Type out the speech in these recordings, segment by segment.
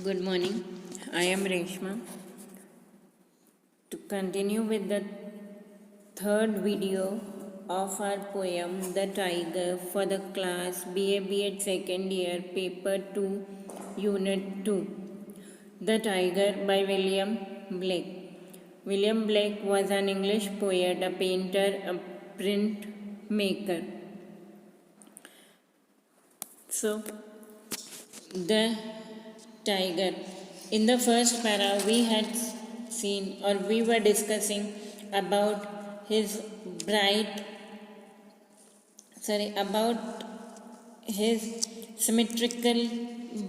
Good morning. I am Reshma. To continue with the third video of our poem The Tiger for the class BA B.Ed second year paper 2 unit 2. The Tiger by William Blake. William Blake was an English poet, a painter, a printmaker. So, the tiger. In the first para, we had seen or we were discussing about his about his symmetrical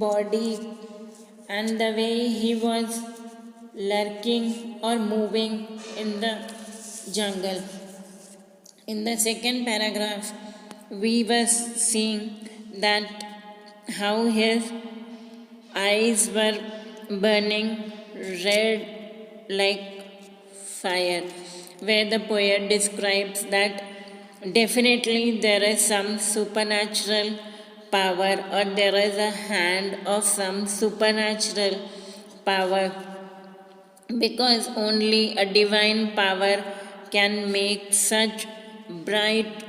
body and the way he was lurking or moving in the jungle. In the second paragraph, we were seeing that how his eyes were burning red like fire, where the poet describes that definitely there is some supernatural power or there is a hand of some supernatural power, because only a divine power can make such bright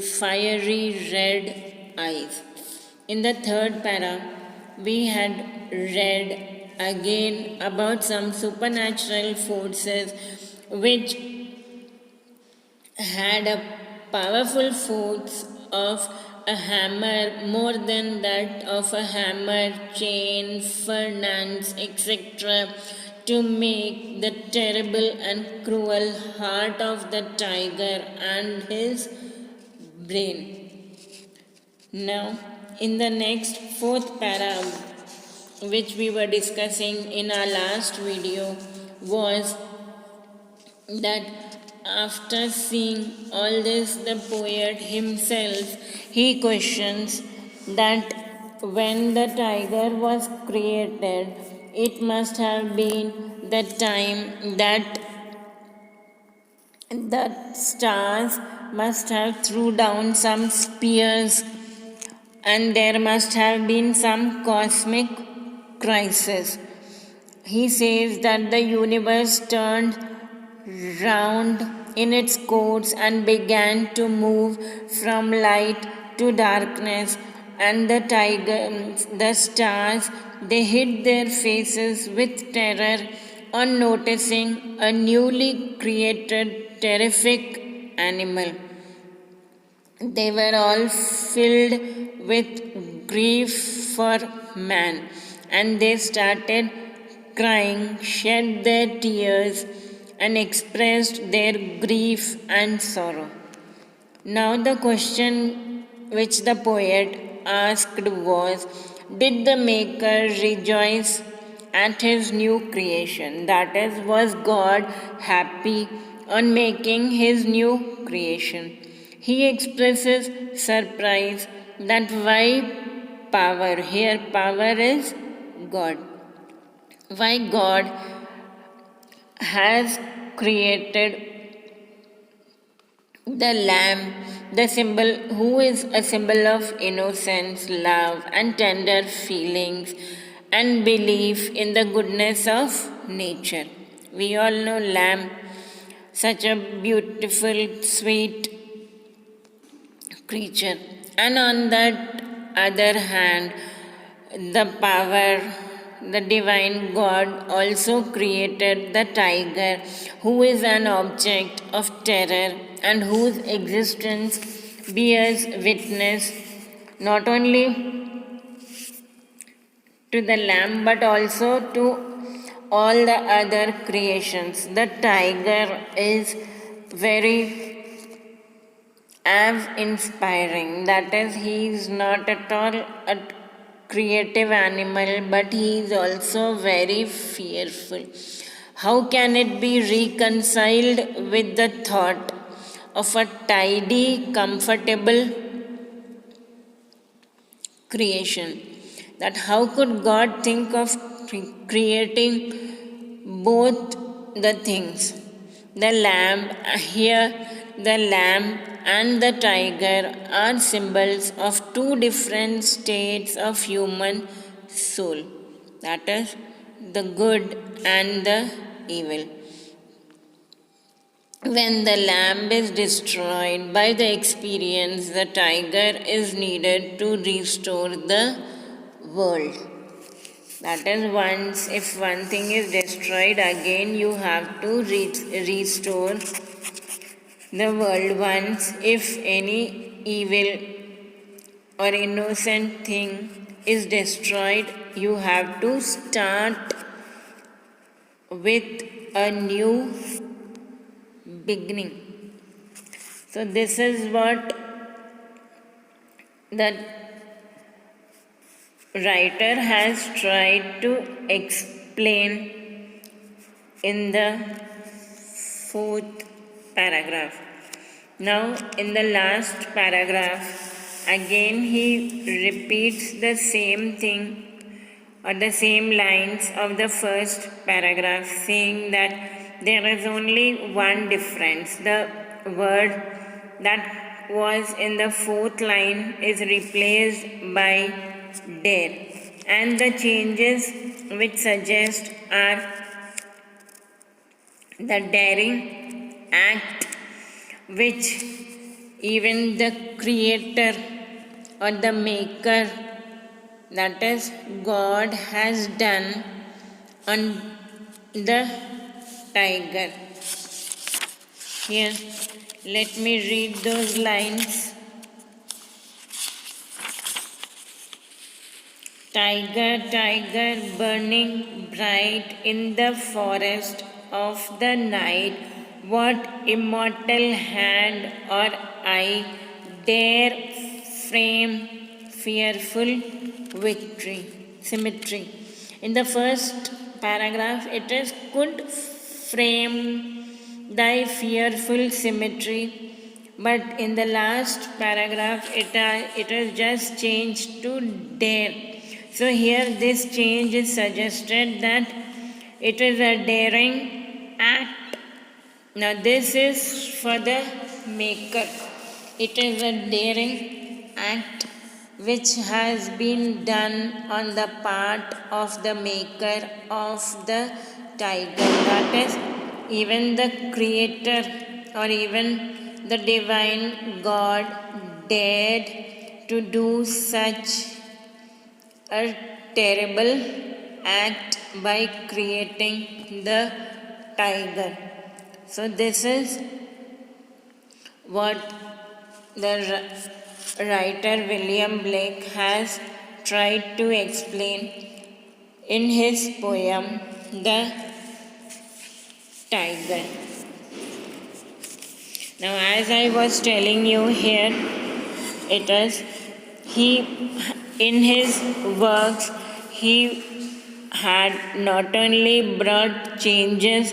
fiery red eyes. In the third para, we had read again about some supernatural forces which had a powerful force of a hammer, more than that of a hammer, chain, furnace, etc., to make the terrible and cruel heart of the tiger and his brain. Now, in the next fourth para, which we were discussing in our last video, was that after seeing all this, the poet himself, he questions that when the tiger was created, it must have been the time that the stars must have threw down some spears and there must have been some cosmic crisis. He says that the universe turned round in its course and began to move from light to darkness, and the stars, they hid their faces with terror on noticing a newly created terrific animal. They were all filled with grief for man, and they started crying, shed their tears, and expressed their grief and sorrow. Now, the question which the poet asked was, did the Maker rejoice at his new creation? That is, was God happy on making his new creation? He expresses surprise that why power? Here, power is God. Why God has created the lamb, the symbol, who is a symbol of innocence, love, and tender feelings, and belief in the goodness of nature. We all know lamb, such a beautiful, sweet creature. And on that other hand, the power, the divine God also created the tiger, who is an object of terror and whose existence bears witness not only to the lamb but also to all the other creations. The tiger is very inspiring. That is, he is not at all a creative animal, but he is also very fearful. How can it be reconciled with the thought of a tidy, comfortable creation? That how could God think of creating both the things? The lamb, here the lamb and the tiger are symbols of two different states of human soul. that is, the good and the evil. When the lamb is destroyed by the experience, the tiger is needed to restore the world. That is, once if one thing is destroyed, again you have to restore the world. Once if any evil or innocent thing is destroyed, you have to start with a new beginning. So, this is what the writer has tried to explain in the fourth paragraph. Now, in the last paragraph, again he repeats the same thing or the same lines of the first paragraph, saying that there is only one difference. The word that was in the fourth line is replaced by dare, and the changes which suggest are the daring act which even the creator or the maker, that is God, has done on the tiger. Here, let me read those lines. Tiger, tiger, burning bright in the forest of the night, what immortal hand or eye dare frame fearful symmetry? In the first paragraph, it is could frame thy fearful symmetry, but in the last paragraph, it is just changed to dare. So here this change is suggested that it is a daring act. Now this is for the maker. It is a daring act which has been done on the part of the maker of the tiger. That is, even the creator or even the divine God dared to do such a terrible act by creating the tiger. So, this is what the writer William Blake has tried to explain in his poem, The Tyger. Now, as I was telling you here, it is in his works, he had not only brought changes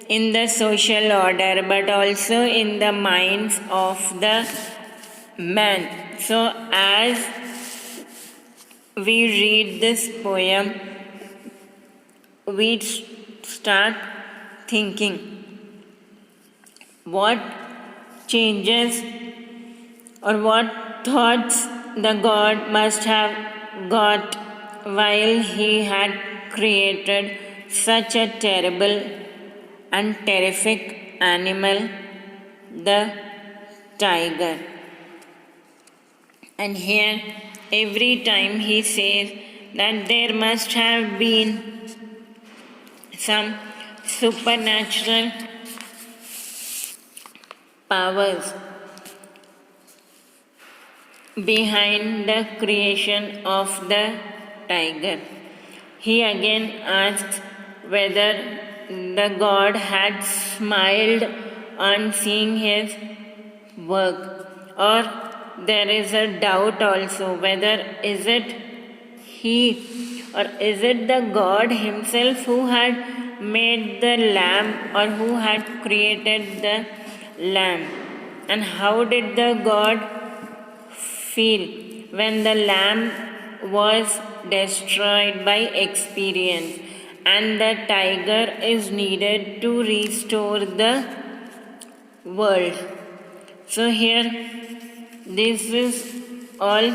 in the social order but also in the minds of the man. So, as we read this poem, we start thinking what changes or what thoughts the God must have got while he had created such a terrible and terrific animal, the tiger. And here, every time he says that there must have been some supernatural powers behind the creation of the tiger. He again asks whether the God had smiled on seeing his work, or there is a doubt also whether is it he or is it the God himself who had made the lamb or who had created the lamb, and how did the God feel when the lamb was destroyed by experience and the tiger is needed to restore the world. So here this is all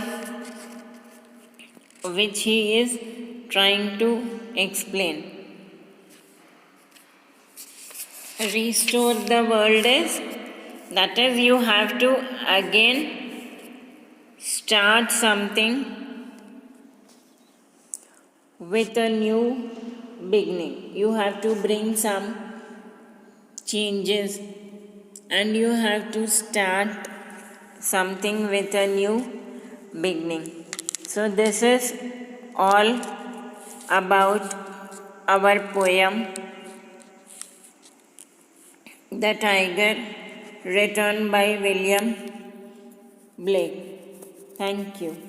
which he is trying to explain. Restore the world is, that is, you have to again start something with a new beginning. You have to bring some changes and you have to start something with a new beginning. So, this is all about our poem, The Tiger, written by William Blake. Thank you.